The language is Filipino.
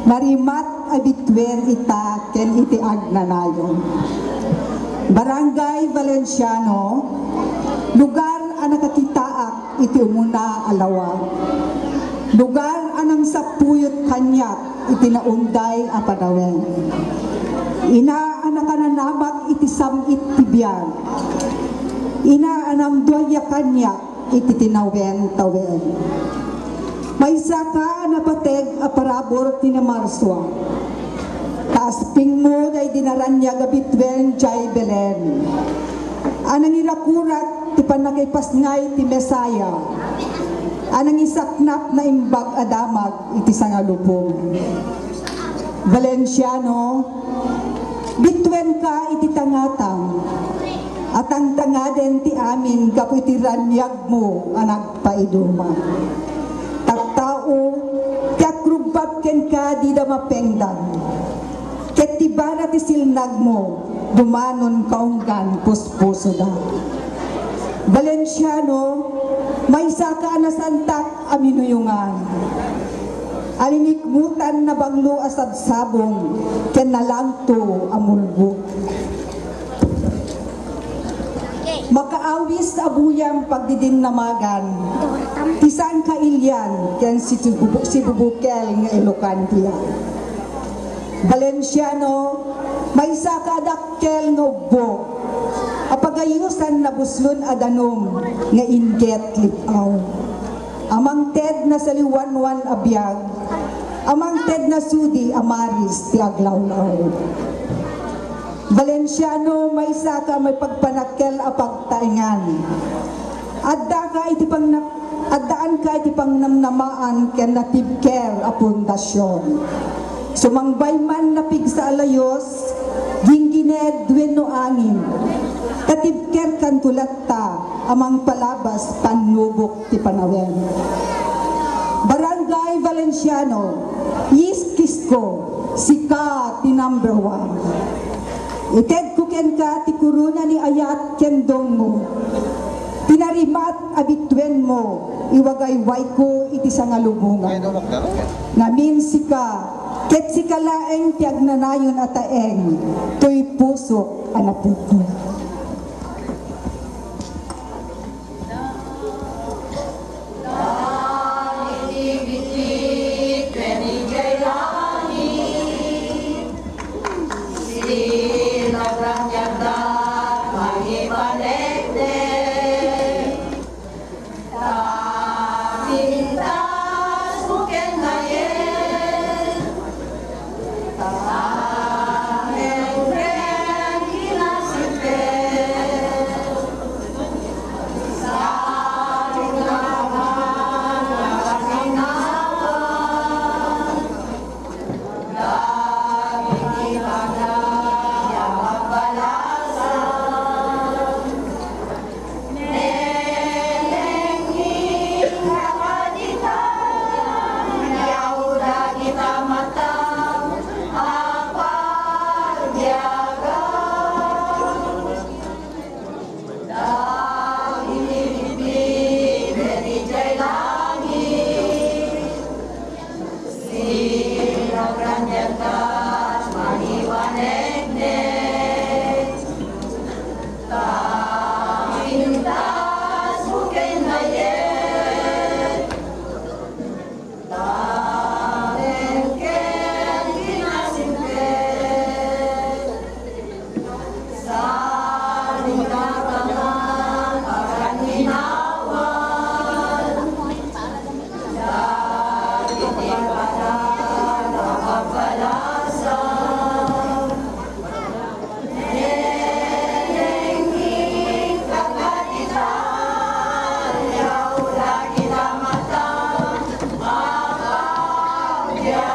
narimat abitwen ita ken iti agnanayon. Barangay Valenciano, lugar ang nakakitaak iti umuna alawa. Lugar anang sapuyot kanyak iti naunday a panawen. Ina anak kananamak iti samit tibiyag. Ina anang duaya kanyak iti tinawen tawen. Maysa ka napateg a parabor tinamarswa. Kaasping mo day dinaranya gabitwen jay Belen. Anang ilakurat ti panakipasngay ti Mesaya. Anang isaknap na imbag adamag iti sangalubong. Valenciano, bitwen ka iti tangatang. At ang tangaden ti amin kapo iti ranyag mo anak paiduma. Taktao, kat rugbab ken ka di da mapengdan. Ket tibara ti silnag mo, dumanon kaunggan puspuso da. Valenciano, may saka na santak aminuyungan. Alinikmutan na banglo asabsabong, ken nalangto amulbo. Makaawis abuyang pagdidinamagan, tisan ka ilyan, ken si bubukel nga Ilocandia. Valenciano, may saka dakkel nga ubbo, apagayusan na buslon adanom, nga inget lipaw. Amang ted na saliwanwan abiyag, amang ted na sudi amaris ti aglawlaw. Valenciano, may saka may pagpanakkel a pagtaingan. Addaan ka iti pangnamnamaan ken natibker a pundasyon. Sumangbay man napig sa alayos, ginggined wenno angin. Katibker kan tulatta amang palabas panlubok ti panawen. Barangay Valenciano, Yiskisko, sika ti number 1. Ited ko ken ka ti kuruna ni ayat kendong mo. Tinarimat abitwen mo, iwagayway ko iti sangalubungan. Namin sika, ket sikalaeng ti agnanayon ataeng, to'y pusok anapuko. Yeah.